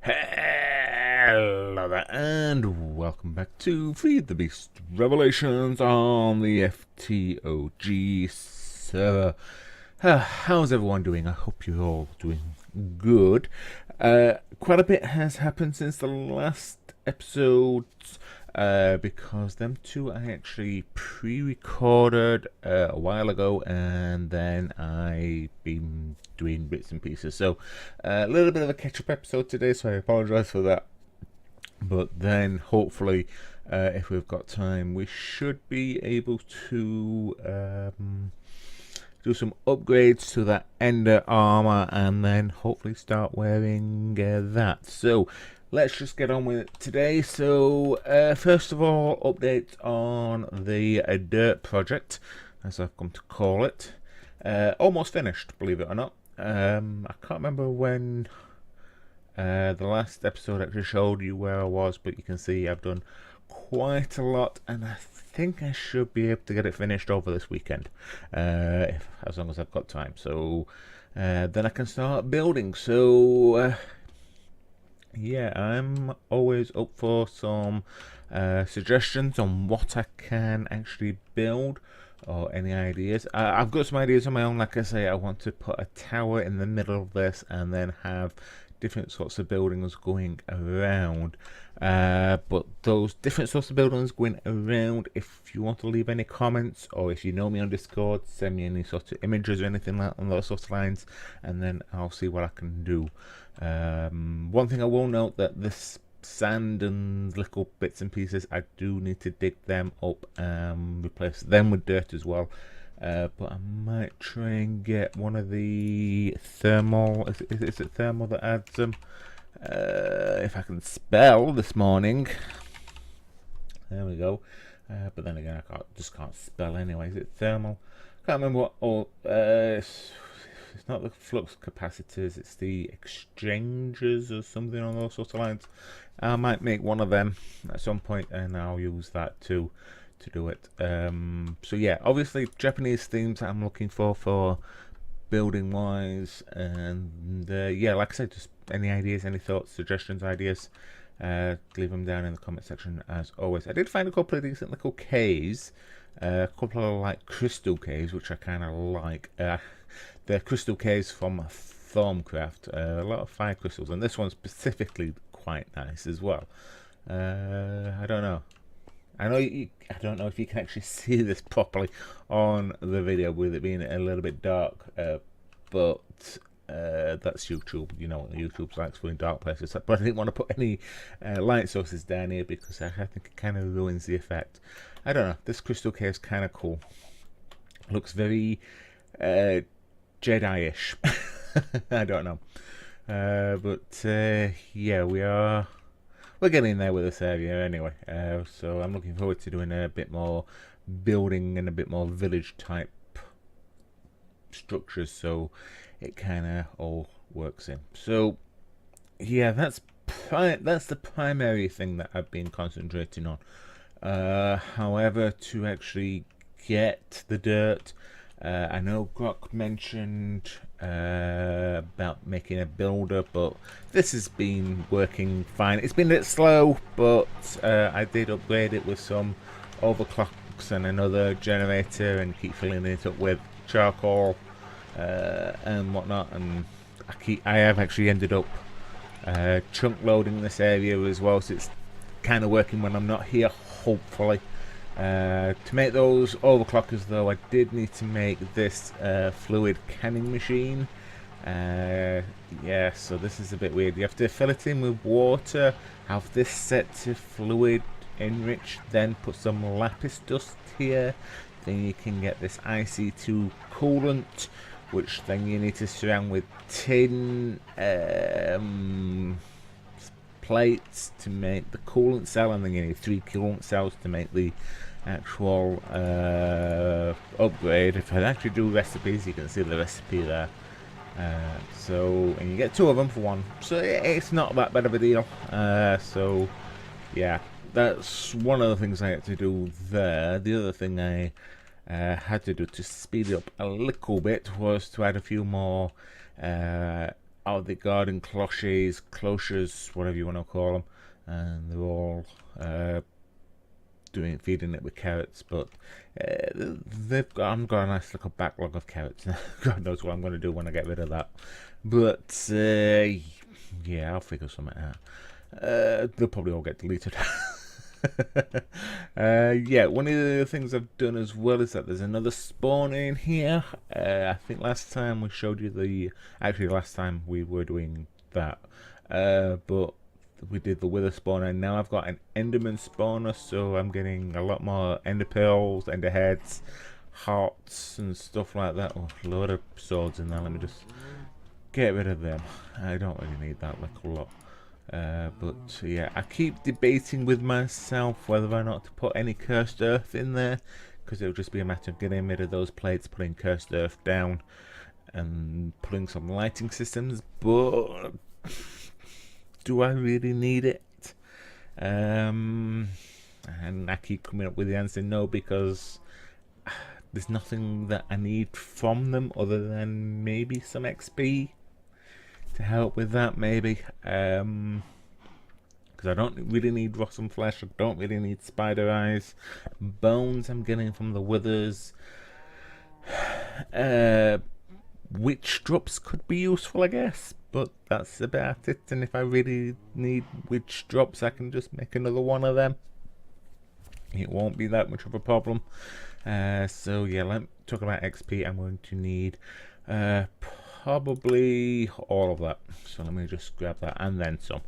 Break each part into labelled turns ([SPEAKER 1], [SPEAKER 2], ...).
[SPEAKER 1] Hello there, and welcome back to Feed the Beast Revelations on the FtOG server. How's everyone doing? I hope you're all doing good. Quite a bit has happened since the last episodes, because them two I actually pre-recorded a while ago, and then I've been doing bits and pieces. So a little bit of a catch-up episode today, so I apologise for that. But then hopefully, if we've got time, we should be able to do some upgrades to that Ender Armour, and then hopefully start wearing that. So let's just get on with it today. So first of all, update on the dirt project, as I've come to call it. Almost finished, believe it or not. I can't remember when the last episode actually showed you where I was, but you can see I've done quite a lot, and I think I should be able to get it finished over this weekend, as long as I've got time. So then I can start building. So yeah, I'm always up for some suggestions on what I can actually build, or any ideas. I've got some ideas on my own. Like I say, I want to put a tower in the middle of this and then have different sorts of buildings going around. But those different sorts of buildings going around, if you want to leave any comments, or if you know me on Discord, send me any sort of images or anything like on those sorts of lines, and then I'll see what I can do. One thing I will note, that this sand and little bits and pieces, I do need to dig them up and replace them with dirt as well. But I might try and get one of the thermal, is it thermal that adds them? If I can spell this morning. There we go. But then again, I just can't spell anyway. Is it thermal? Can't remember what. Oh, it's not the flux capacitors, it's the exchangers or something on those sorts of lines. I might make one of them at some point, and I'll use that too to do it. So yeah, obviously Japanese themes I'm looking for building wise, and yeah, like I said, just any ideas, any thoughts, suggestions, ideas, leave them down in the comment section as always. I did find a couple of decent little caves, a couple of like crystal caves, which I kind of like. They're crystal caves from Thaumcraft, a lot of fire crystals, and this one's specifically quite nice as well. I don't know. I don't know if you can actually see this properly on the video with it being a little bit dark, but that's YouTube. You know what YouTube likes for in dark places. But I didn't want to put any light sources down here because I think it kind of ruins the effect. I don't know. This crystal cave is kind of cool. Looks very Jedi-ish. I don't know. But yeah, we're getting there with this area anyway. So I'm looking forward to doing a bit more building and a bit more village type structures, so it kind of all works in. So yeah, that's the primary thing that I've been concentrating on. However, to actually get the dirt, I know Grok mentioned about making a builder, but this has been working fine. It's been a bit slow, but I did upgrade it with some overclocks and another generator, and keep filling it up with charcoal and whatnot. And I have actually ended up chunk loading this area as well, so it's kind of working when I'm not here, hopefully. To make those overclockers though, I did need to make this fluid canning machine. Yeah, so this is a bit weird. You have to fill it in with water, have this set to fluid enrich, then put some lapis dust here, then you can get this IC2 coolant, which then you need to surround with tin plates to make the coolant cell, and then you need 3 coolant cells to make the actual upgrade. If I actually do recipes, you can see the recipe there. And you get 2 of them for 1, so it's not that bad of a deal. So yeah, that's one of the things I had to do there. The other thing I had to do to speed it up a little bit was to add a few more out of the garden cloches, whatever you want to call them, and they're all feeding it with carrots. But I've got a nice little backlog of carrots now. God knows what I'm going to do when I get rid of that. But yeah, I'll figure something out. They'll probably all get deleted. Yeah, one of the things I've done as well is that there's another spawn in here. I think last time we showed you last time we were doing that, but we did the wither spawner, and now I've got an enderman spawner, so I'm getting a lot more ender pearls, ender heads, hearts and stuff like that. Oh, a load of swords in there. Let me just get rid of them. I don't really need that like a lot. But yeah, I keep debating with myself whether or not to put any cursed earth in there, because it'll just be a matter of getting rid of those plates, putting cursed earth down, and putting some lighting systems. But do I really need it? And I keep coming up with the answer no, because there's nothing that I need from them other than maybe some XP to help with that, maybe. Because I don't really need rotten flesh, I don't really need spider eyes. Bones I'm getting from the withers. Witch drops could be useful, I guess, but that's about it. And if I really need witch drops, I can just make another one of them. It won't be that much of a problem. So yeah, let me talk about XP. I'm going to need probably all of that. So let me just grab that and then some.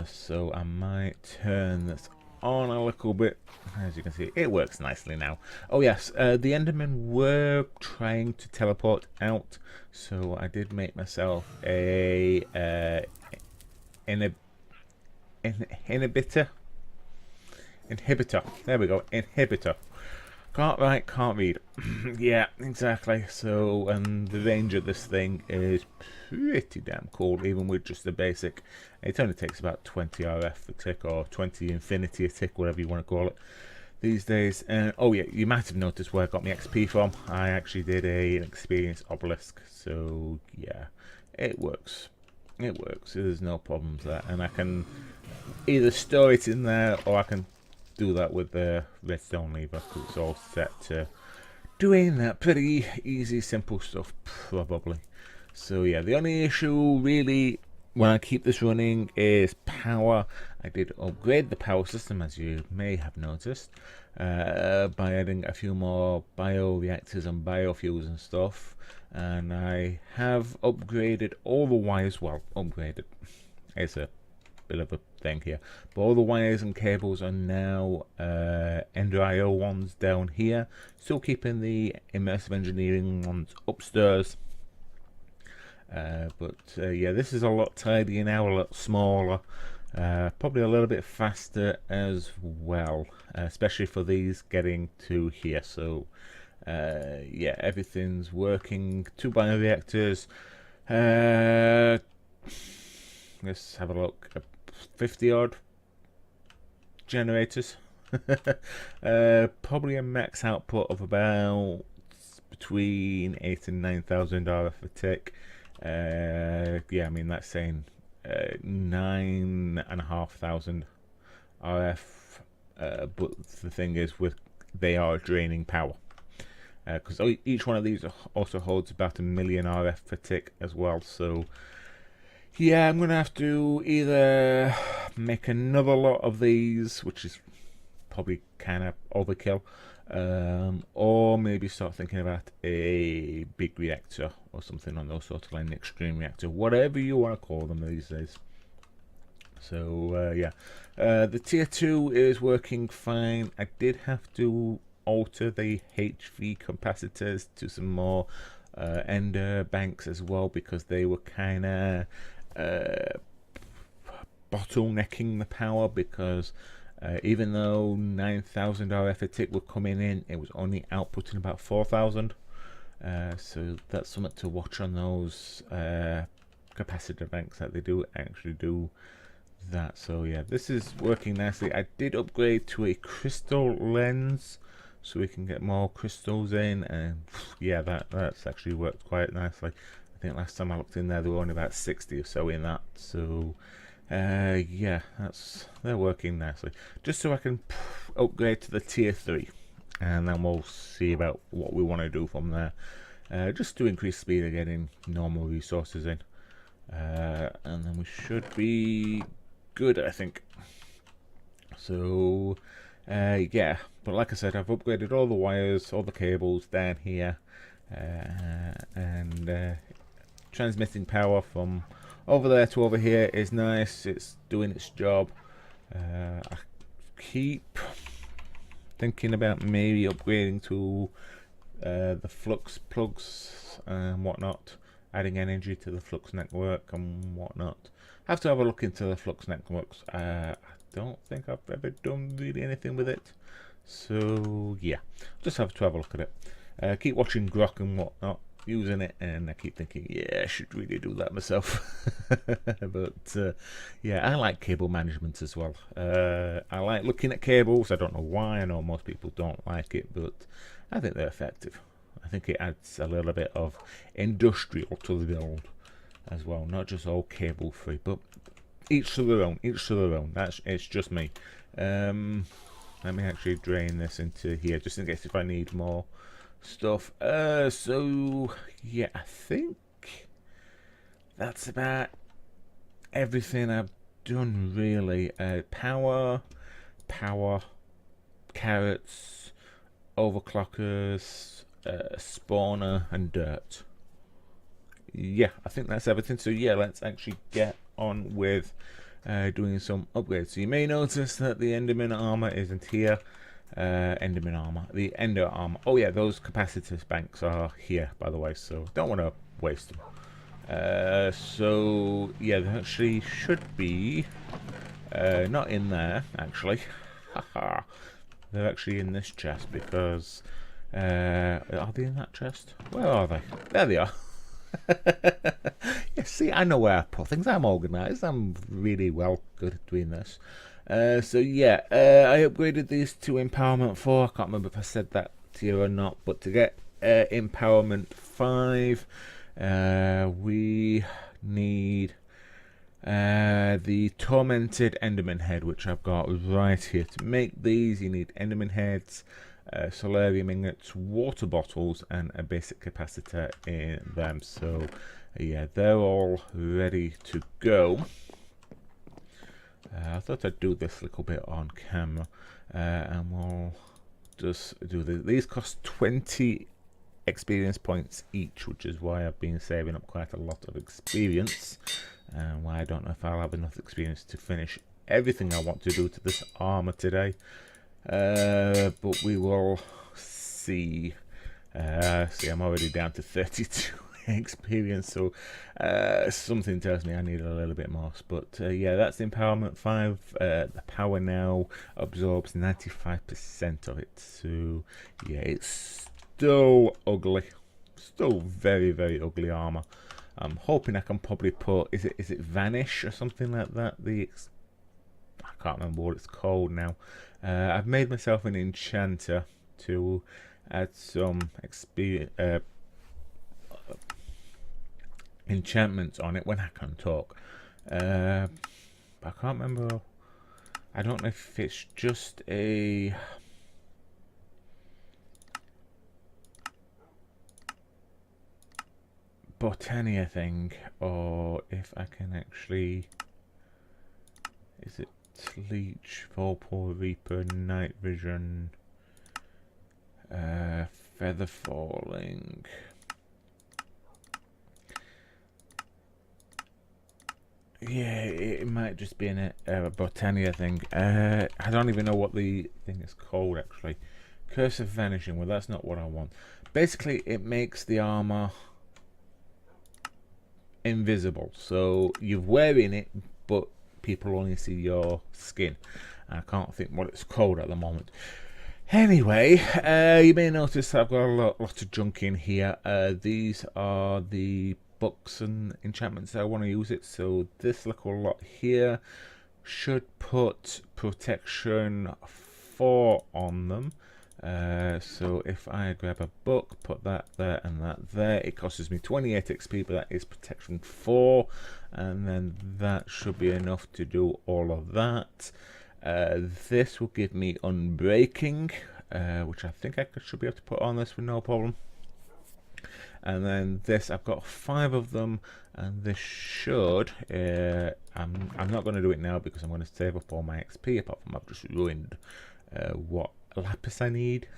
[SPEAKER 1] So I might turn this on a little bit. As you can see, it works nicely now. Oh yes, the Endermen were trying to teleport out, so I did make myself a inhibitor. There we go, inhibitor. Can't write, can't read. Yeah, exactly. So, and the range of this thing is pretty damn cool, even with just the basic. It only takes about 20 RF a tick, or 20 infinity a tick, whatever you want to call it these days. Oh yeah, you might have noticed where I got my XP from. I actually did an experience obelisk, so yeah, it works. It works. There's no problems there, and I can either store it in there, or I can do that with the redstone lever, because it's all set to doing that pretty easy, simple stuff, probably. So yeah, the only issue really when I keep this running is power. I did upgrade the power system, as you may have noticed, by adding a few more bioreactors and biofuels and stuff, and I have upgraded all the wires. Well, upgraded, it's a bit of a thing here, but all the wires and cables are now Ender IO ones down here, still keeping the immersive engineering ones upstairs. But yeah, this is a lot tidier now, a lot smaller, probably a little bit faster as well, especially for these getting to here. So yeah, everything's working. 2 bioreactors. Let's have a look. 50 odd generators. Probably a max output of about between 8,000 and 9,000 RF a tick. Yeah, I mean that's saying 9,500 RF. But the thing is, they are draining power, because each one of these also holds about 1 million RF per tick as well. So yeah, I'm gonna have to either make another lot of these, which is probably kind of overkill, or maybe start thinking about a big reactor or something on those sort of like an extreme reactor, whatever you want to call them these days. So yeah, the tier 2 is working fine. I did have to alter the HV capacitors to some more ender banks as well, because they were kind of bottlenecking the power, because even though 9,000 RF a tick were coming in, it was only outputting about 4,000. So that's something to watch on those capacitor banks, that they do actually do that. So yeah, this is working nicely. I did upgrade to a crystal lens, so we can get more crystals in, and yeah, that's actually worked quite nicely. I think last time I looked in there were only about 60 or so in that. So yeah, they're working nicely. Just so I can upgrade to the tier 3, and then we'll see about what we want to do from there. Just to increase speed of getting normal resources in, and then we should be good, I think. So yeah, but like I said, I've upgraded all the wires, all the cables down here, and transmitting power from over there to over here is nice. It's doing its job. I keep thinking about maybe upgrading to the flux plugs and whatnot, adding energy to the flux network and whatnot. I have to have a look into the flux networks. I don't think I've ever done really anything with it, so yeah, just have to have a look at it. Keep watching Grok and whatnot, using it, and I keep thinking, yeah, I should really do that myself. But yeah, I like cable management as well. I like looking at cables. I don't know why. I know most people don't like it, but I think they're effective. I think it adds a little bit of industrial to the build as well, not just all cable free, but each to their own, each to their own. It's just me. Let me actually drain this into here just in case if I need more stuff. So yeah, I think that's about everything I've done really. Power, carrots, overclockers, spawner, and dirt. Yeah, I think that's everything. So yeah, let's actually get on with doing some upgrades. So you may notice that the Enderman armor isn't here. Enderman armor, the Ender Armour. Oh yeah, those capacitors banks are here, by the way, so don't want to waste them. So yeah, they actually should be not in there, actually. Haha. They're actually in this chest because are they in that chest? Where are they? There they are. Yeah, see, I know where I put things. I'm organised. I'm really good at doing this. So yeah, I upgraded these to Empowerment 4. I can't remember if I said that to you or not, but to get Empowerment 5, we need the Tormented Enderman Head, which I've got right here. To make these, you need Enderman Heads, Solarium Ingots, water bottles, and a basic capacitor in them. So yeah, they're all ready to go. I thought I'd do this little bit on camera, and we'll just do this. These cost 20 experience points each, which is why I've been saving up quite a lot of experience, and why I don't know if I'll have enough experience to finish everything I want to do to this armor today. But we will see. See, I'm already down to 32 experience, so something tells me I need a little bit more. But yeah, that's Empowerment 5. The power now absorbs 95% of it, so yeah, it's still ugly, still very ugly armor. I'm hoping I can probably put, is it Vanish or something like that? I can't remember what it's called now. I've made myself an enchanter to add some enchantments on it when I can talk. I can't remember. I don't know if it's just a Botania thing, or if I can actually. Is it Leech, Volpole, Reaper, Night Vision, Feather Falling? Yeah, it might just be a Botania thing. I don't even know what the thing is called actually. Curse of Vanishing. Well, that's not what I want. Basically, it makes the armor invisible, so you're wearing it, but people only see your skin. I can't think what it's called at the moment. Anyway, you may notice I've got a lot of junk in here. These are the books and enchantments I want to use it. So this little lot here should put protection 4 on them. So if I grab a book, put that there and that there, it costs me 28 XP, but that is protection 4, and then that should be enough to do all of that. This will give me unbreaking, which I think I should be able to put on this with no problem. And then this, I've got 5 of them, and this should, I'm not going to do it now because I'm going to save up all my XP, apart from I've just ruined what lapis I need,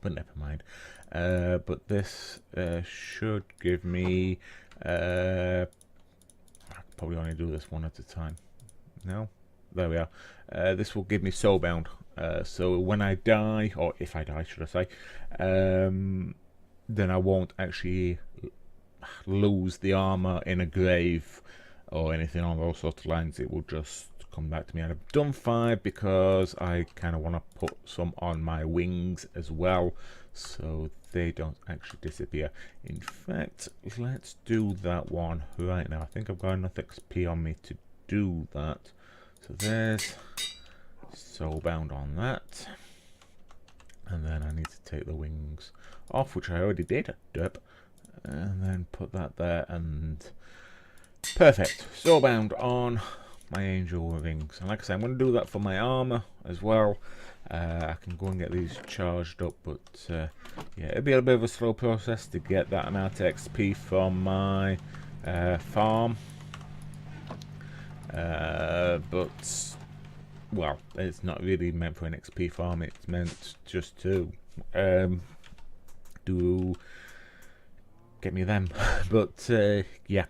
[SPEAKER 1] but never mind. But this should give me, I could probably only do this one at a time. No? There we are. This will give me soulbound. So when I die, or if I die should I say, then I won't actually lose the armor in a grave or anything on those sorts of lines. It will just come back to me. And I've done 5 because I kind of want to put some on my wings as well, so they don't actually disappear. In fact, let's do that one right now. I think I've got enough XP on me to do that. So there's soulbound on that. And then I need to take the wings off, which I already did. Derp. And then put that there, and perfect. Soulbound on my angel wings. And like I said, I'm going to do that for my armor as well. I can go and get these charged up, but yeah, it'll be a bit of a slow process to get that amount of XP from my farm. But well, it's not really meant for an XP farm. It's meant just to get me them. But yeah,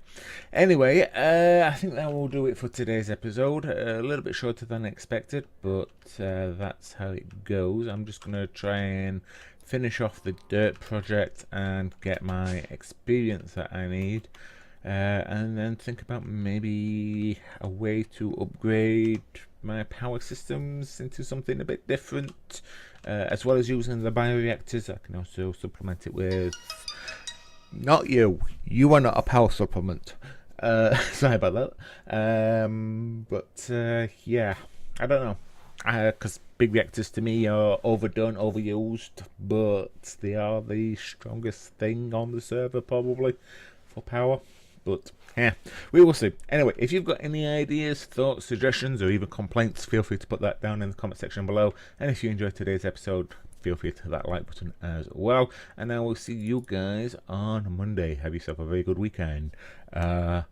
[SPEAKER 1] anyway, I think that will do it for today's episode. A little bit shorter than expected, but that's how it goes. I'm just going to try and finish off the dirt project and get my experience that I need, and then think about maybe a way to upgrade my power systems into something a bit different, as well as using the bioreactors. I can also supplement it with, not you are not a power supplement, sorry about that, but yeah, I don't know, because big reactors to me are overdone, overused, but they are the strongest thing on the server probably for power. But yeah, we will see. Anyway, if you've got any ideas, thoughts, suggestions, or even complaints, feel free to put that down in the comment section below. And if you enjoyed today's episode, feel free to hit that like button as well. And I will see you guys on Monday. Have yourself a very good weekend. Bye.